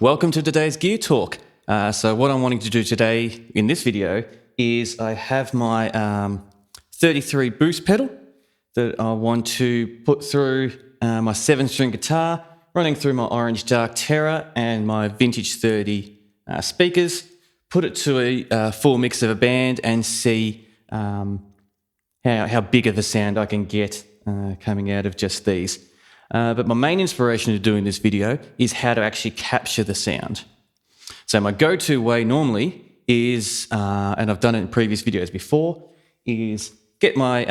Welcome to today's Gear Talk. So what I'm wanting to do today in this video is I have my 33 boost pedal that I want to put through my 7-string guitar, running through my Orange Dark Terror and my Vintage 30 speakers, put it to a full mix of a band and see how big of a sound I can get coming out of just these. But my main inspiration to doing this video is how to actually capture the sound. So my go-to way normally is, and I've done it in previous videos before, is get my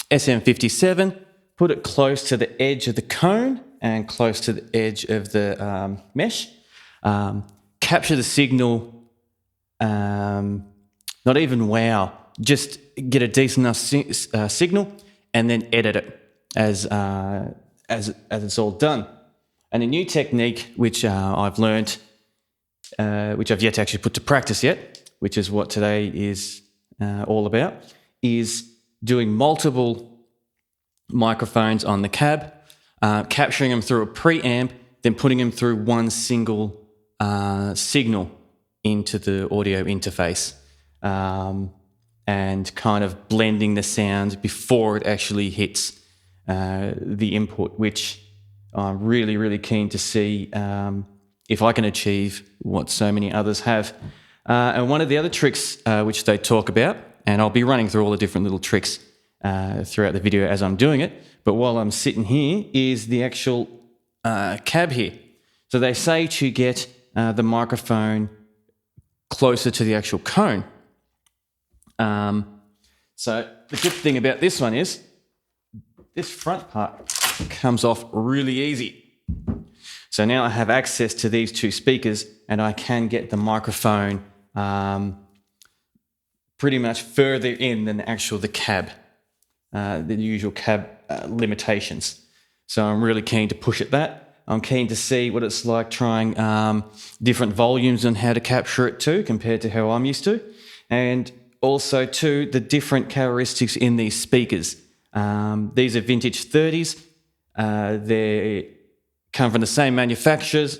SM57, put it close to the edge of the cone and close to the edge of the mesh, capture the signal, not even wow, just get a decent enough signal and then edit it as it's all done. And a new technique which I've learned, which I've yet to actually put to practice yet, which is what today is all about, is doing multiple microphones on the cab, capturing them through a preamp, then putting them through one single signal into the audio interface, and kind of blending the sound before it actually hits the input, which I'm really, really keen to see if I can achieve what so many others have. And one of the other tricks which they talk about, and I'll be running through all the different little tricks throughout the video as I'm doing it, but while I'm sitting here is the actual cab here. So they say to get the microphone closer to the actual cone. So the good thing about this one is this front part comes off really easy. So now I have access to these two speakers and I can get the microphone pretty much further in than the cab, the usual cab limitations. So I'm really keen to push at that. I'm keen to see what it's like trying different volumes and how to capture it too, compared to how I'm used to. And also too, the different characteristics in these speakers. These are vintage 30s. They come from the same manufacturers,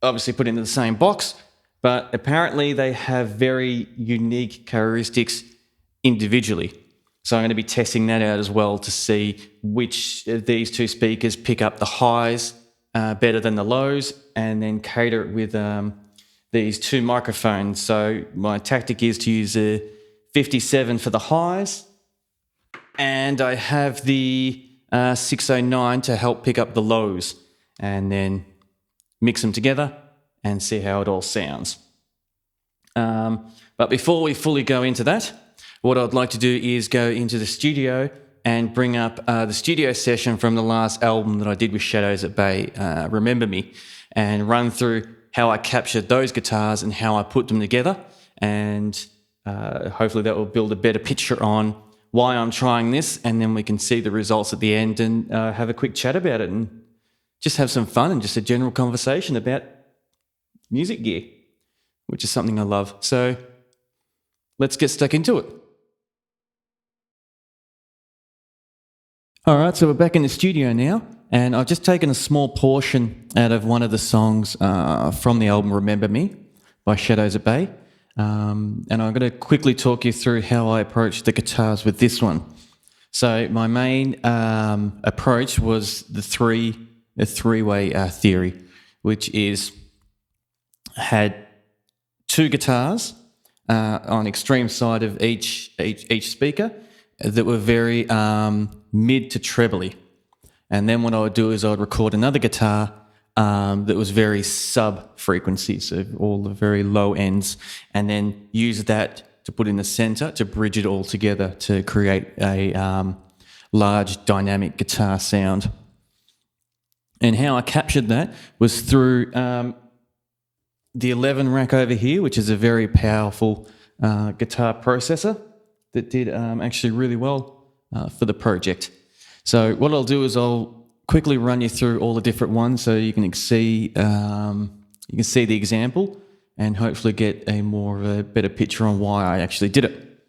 obviously put into the same box, but apparently they have very unique characteristics individually. So I'm going to be testing that out as well to see which of these two speakers pick up the highs better than the lows, and then cater it with these two microphones. So my tactic is to use a 57 for the highs, and I have the 609 to help pick up the lows, and then mix them together and see how it all sounds. But before we fully go into that, what I'd like to do is go into the studio and bring up the studio session from the last album that I did with Shadows at Bay, Remember Me, and run through how I captured those guitars and how I put them together, and hopefully that will build a better picture on why I'm trying this, and then we can see the results at the end and have a quick chat about it and just have some fun and just a general conversation about music gear, which is something I love. So let's get stuck into it. All right, so we're back in the studio now, and I've just taken a small portion out of one of the songs from the album Remember Me by Shadows at Bay. And I'm going to quickly talk you through how I approached the guitars with this one. So my main approach was the three-way theory, which is had two guitars on extreme side of each speaker that were very mid to trebly. And then what I would do is I would record another guitar that was very sub-frequency, so all the very low ends, and then use that to put in the center to bridge it all together to create a large dynamic guitar sound. And how I captured that was through the 11 rack over here, which is a very powerful guitar processor that did actually really well for the project. So what I'll do is I'll quickly run you through all the different ones so you can see the example and hopefully get a more of a better picture on why I actually did it.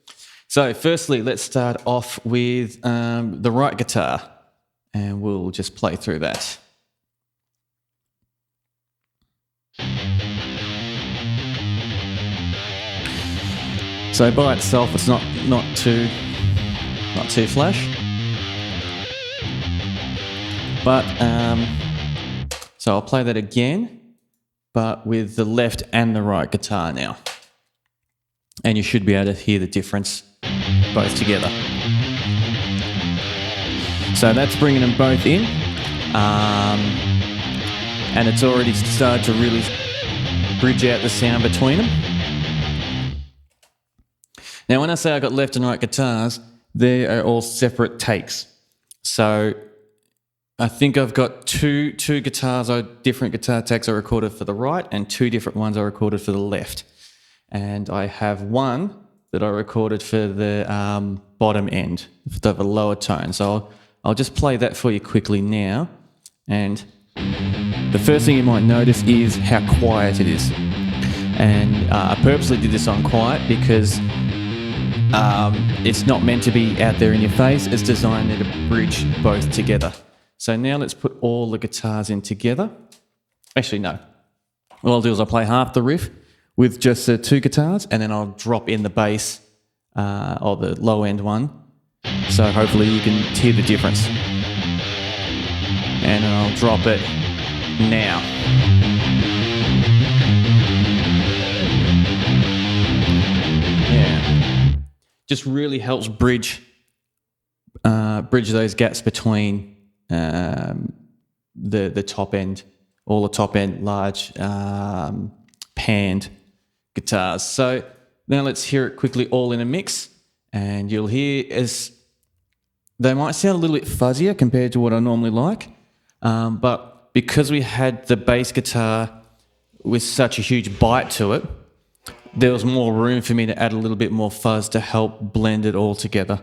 So firstly, let's start off with the right guitar, and we'll just play through that. So by itself, it's not too flash. But so I'll play that again, but with the left and the right guitar now, and you should be able to hear the difference both together. So that's bringing them both in, and it's already started to really bridge out the sound between them. Now, when I say I got left and right guitars, they are all separate takes. So I think I've got two guitars, different guitar takes I recorded for the right, and two different ones I recorded for the left. And I have one that I recorded for the bottom end, for the lower tone. So I'll just play that for you quickly now. And the first thing you might notice is how quiet it is. And I purposely did this on quiet because it's not meant to be out there in your face. It's designed to bridge both together. So now let's put all the guitars in together. Actually, no. What I'll do is I'll play half the riff with just the two guitars, and then I'll drop in the bass, or the low end one. So hopefully you can hear the difference. And I'll drop it now. Yeah. Just really helps bridge those gaps between the top end, all the top end large panned guitars. So now let's hear it quickly all in a mix, and you'll hear as they might sound a little bit fuzzier compared to what I normally like, but because we had the bass guitar with such a huge bite to it, there was more room for me to add a little bit more fuzz to help blend it all together.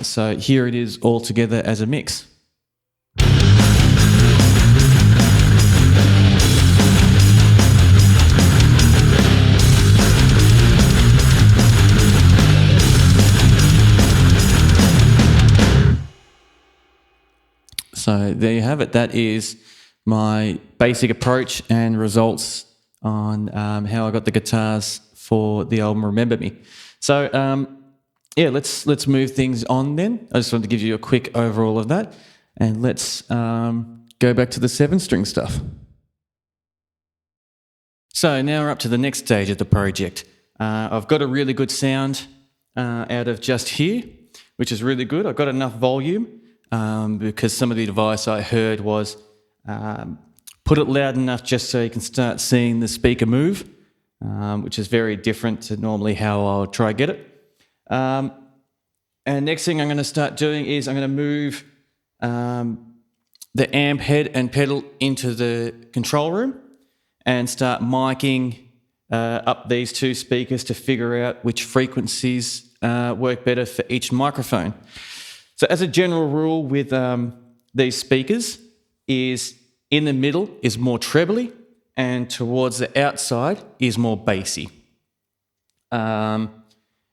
So here it is all together as a mix. So there you have it. That is my basic approach and results on how I got the guitars for the album Remember Me. So yeah, let's move things on then. I just wanted to give you a quick overall of that, and let's go back to the 7-string stuff. So now we're up to the next stage of the project. I've got a really good sound out of just here, which is really good. I've got enough volume because some of the advice I heard was put it loud enough just so you can start seeing the speaker move, which is very different to normally how I'll try to get it. And next thing I'm going to start doing is I'm going to move the amp head and pedal into the control room and start miking up these two speakers to figure out which frequencies work better for each microphone. So as a general rule with these speakers is in the middle is more trebly and towards the outside is more bassy. Now,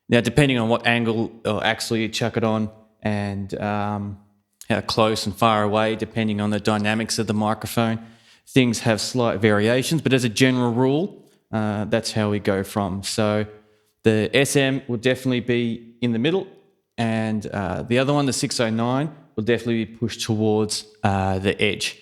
depending on what angle or axle you chuck it on and how close and far away, depending on the dynamics of the microphone, things have slight variations, but as a general rule, that's how we go from. So the SM will definitely be in the middle, and the other one, the 609, will definitely be pushed towards the edge.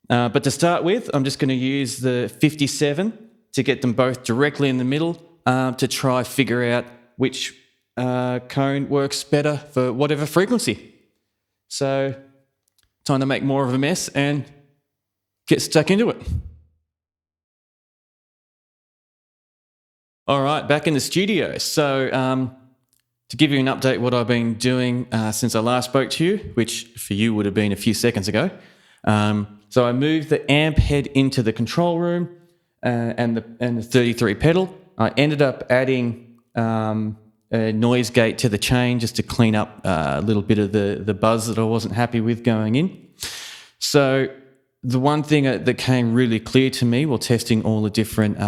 But to start with, I'm just going to use the 57 to get them both directly in the middle to try figure out which cone works better for whatever frequency. So time to make more of a mess and get stuck into it. All right, back in the studio. So to give you an update what I've been doing since I last spoke to you, which for you would have been a few seconds ago. So I moved the amp head into the control room and the 33 pedal. I ended up adding a noise gate to the chain just to clean up a little bit of the buzz that I wasn't happy with going in. So the one thing that came really clear to me while testing all the different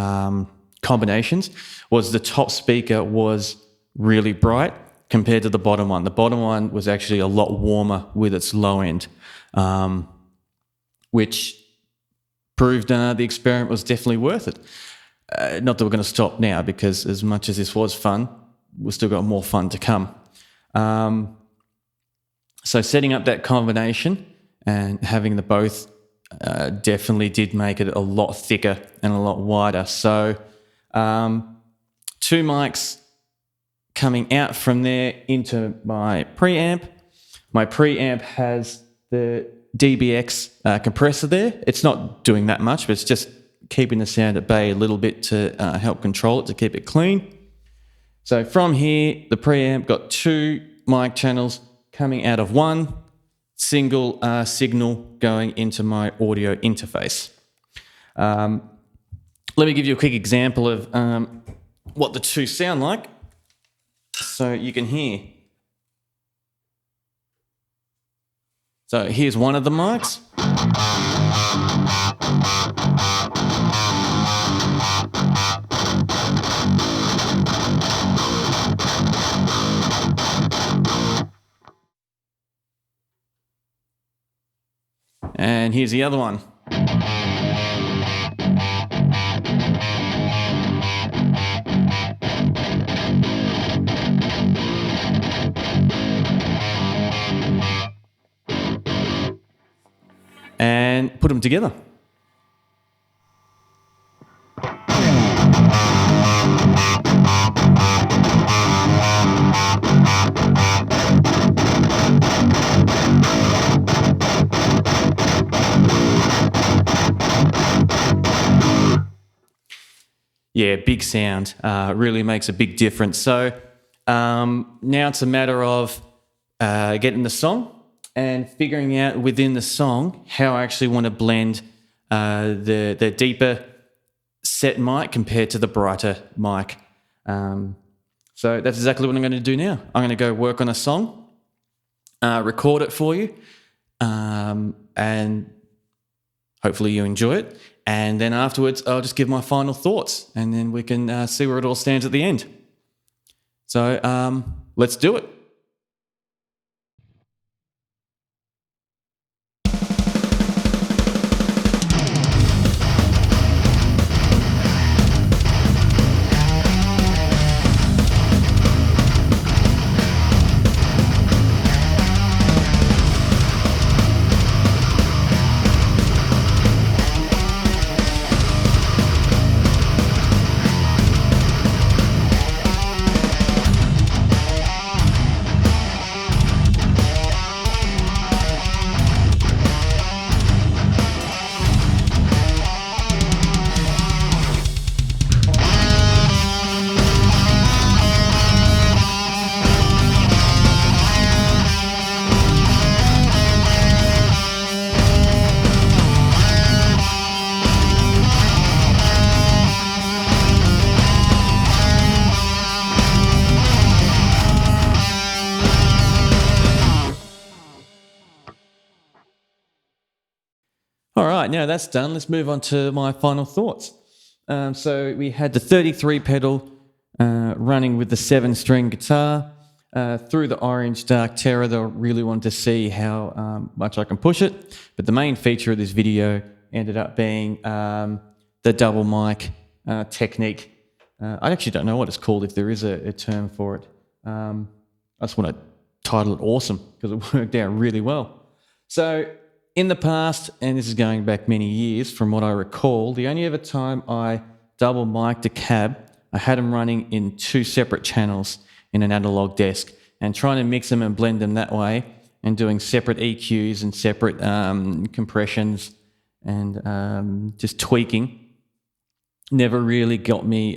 combinations was the top speaker was really bright compared to the bottom one. The bottom one was actually a lot warmer with its low end, which proved the experiment was definitely worth it. not that we're going to stop now, because as much as this was fun, we've still got more fun to come. So setting up that combination and having the both definitely did make it a lot thicker and a lot wider. So 2 mics coming out from there into my preamp. My preamp has the DBX compressor there. It's not doing that much, but it's just keeping the sound at bay a little bit to help control it, to keep it clean. So from here, the preamp got 2 mic channels coming out of one single signal going into my audio interface. Let me give you a quick example of what the two sound like, so you can hear. So here's one of the mics. And here's the other one. And put them together. Yeah, big sound. Really makes a big difference. So now it's a matter of getting the song and figuring out within the song how I actually want to blend the deeper set mic compared to the brighter mic. So that's exactly what I'm going to do now. I'm going to go work on a song, record it for you, and hopefully you enjoy it. And then afterwards, I'll just give my final thoughts, and then we can see where it all stands at the end. So let's do it. All right, now that's done. Let's move on to my final thoughts. So we had the 33 pedal running with the 7-string guitar through the Orange Dark Terror. They really wanted to see how much I can push it. But the main feature of this video ended up being the double mic technique. I actually don't know what it's called, if there is a term for it. I just want to title it Awesome, because it worked out really well. So in the past, and this is going back many years from what I recall, the only other time I double mic'd a cab, I had them running in 2 separate channels in an analog desk, and trying to mix them and blend them that way, and doing separate EQs and separate compressions and just tweaking never really got me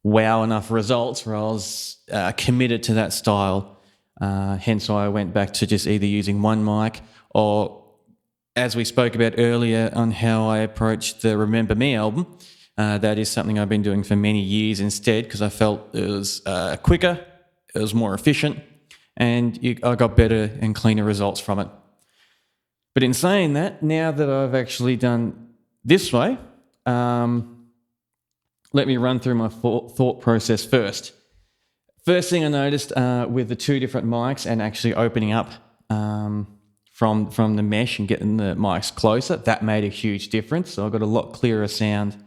wow enough results where I was committed to that style. Hence why I went back to just either using one mic, or as we spoke about earlier on how I approached the Remember Me album, that is something I've been doing for many years instead, because I felt it was quicker, it was more efficient, and I got better and cleaner results from it. But in saying that, now that I've actually done this way, let me run through my thought process first. First thing I noticed with the 2 different mics and actually opening up from the mesh and getting the mics closer, that made a huge difference. So I got a lot clearer sound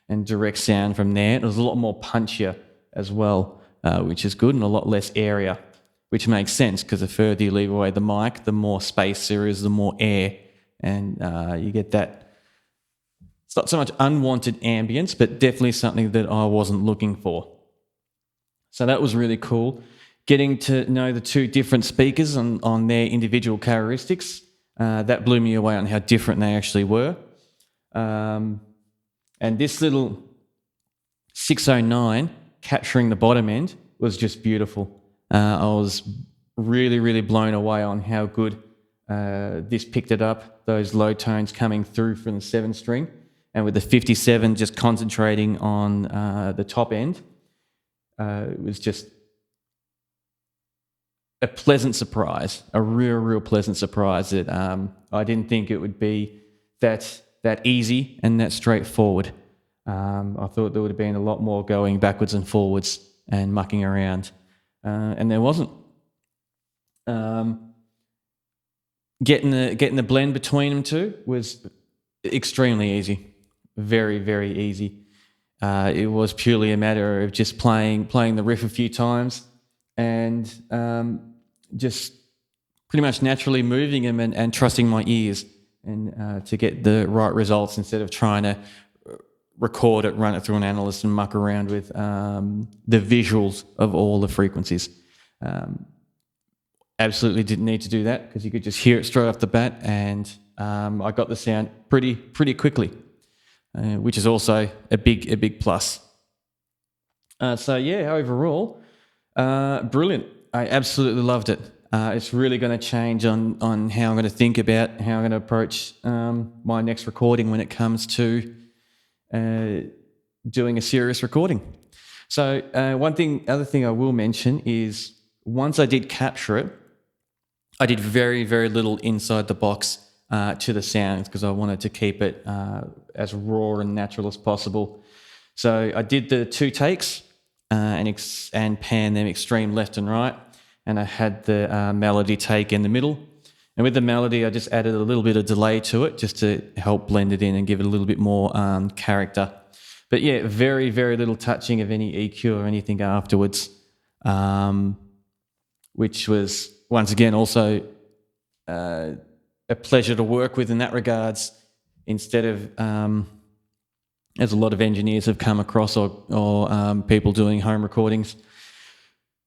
and direct sound from there. It was a lot more punchier as well, which is good, and a lot less area, which makes sense because the further you leave away the mic, the more space there is, the more air, and you get that. It's not so much unwanted ambience, but definitely something that I wasn't looking for. So that was really cool. Getting to know the two different speakers on their individual characteristics, that blew me away on how different they actually were. And this little 609 capturing the bottom end was just beautiful. I was really, really blown away on how good this picked it up, those low tones coming through from the 7-string. And with the 57 just concentrating on the top end, it was just a pleasant surprise, a real pleasant surprise that I didn't think it would be that easy and that straightforward. I thought there would have been a lot more going backwards and forwards and mucking around, and there wasn't. Getting the blend between them two was extremely easy, very easy. It was purely a matter of just playing the riff a few times and just pretty much naturally moving them and trusting my ears and to get the right results instead of trying to record it, run it through an analyst and muck around with the visuals of all the frequencies. Absolutely didn't need to do that because you could just hear it straight off the bat, and I got the sound pretty quickly, which is also a big plus. So yeah, overall, brilliant. I absolutely loved it. It's really going to change on how I'm going to think about how I'm going to approach my next recording when it comes to doing a serious recording. So other thing I will mention is once I did capture it, I did very little inside the box to the sound because I wanted to keep it as raw and natural as possible. So I did the 2 takes and panned them extreme left and right, and I had the melody take in the middle. And with the melody, I just added a little bit of delay to it just to help blend it in and give it a little bit more character. But yeah, very little touching of any EQ or anything afterwards, which was, once again, also a pleasure to work with in that regards, instead of, as a lot of engineers have come across or people doing home recordings,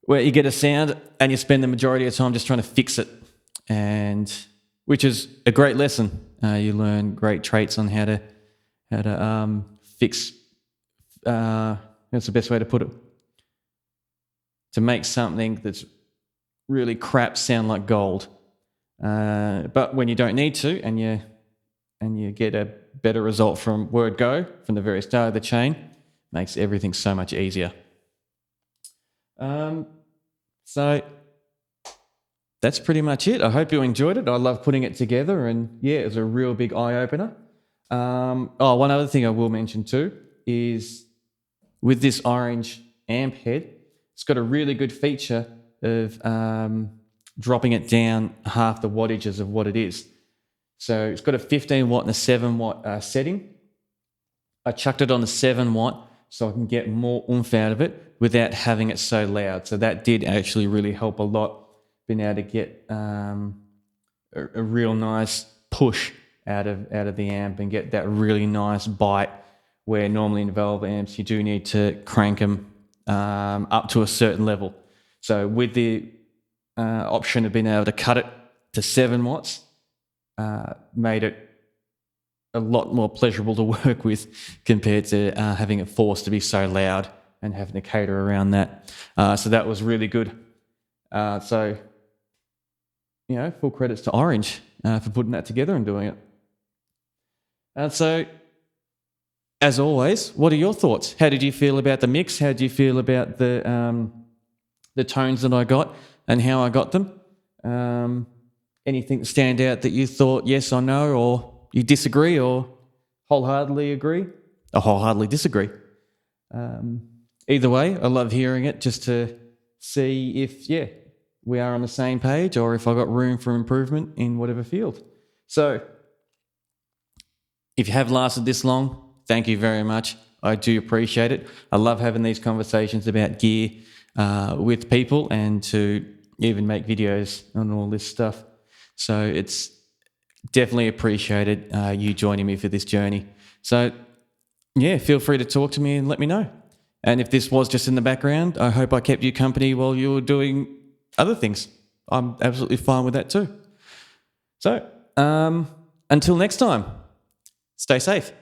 where you get a sound and you spend the majority of the time just trying to fix it, and which is a great lesson. You learn great traits on how to fix. That's the best way to put it. To make something that's really crap sound like gold, but when you don't need to, and you get a better result from word go from the very start of the chain, makes everything so much easier. So that's pretty much it. I hope you enjoyed it. I love putting it together, and yeah, it was a real big eye-opener. One other thing I will mention too is with this orange amp head, it's got a really good feature of dropping it down half the wattages of what it is. So it's got a 15 watt and a 7 watt setting. I chucked it on the 7 watt so I can get more oomph out of it without having it so loud. So that did actually really help a lot, being able to get a real nice push out of the amp and get that really nice bite, where normally in valve amps you do need to crank them up to a certain level. So with the option of being able to cut it to 7 watts, made it a lot more pleasurable to work with compared to having it forced to be so loud and having to cater around that. So that was really good. So, full credits to Orange for putting that together and doing it. So, as always, what are your thoughts? How did you feel about the mix? How did you feel about the tones that I got and how I got them? Anything stand out that you thought yes or no, or you disagree, or wholeheartedly agree, or wholeheartedly disagree? Either way, I love hearing it just to see if, we are on the same page, or if I got room for improvement in whatever field. So if you have lasted this long, thank you very much. I do appreciate it. I love having these conversations about gear with people and to even make videos on all this stuff. So it's definitely appreciated you joining me for this journey. So yeah, feel free to talk to me and let me know. And if this was just in the background, I hope I kept you company while you were doing other things. I'm absolutely fine with that too. So until next time, stay safe.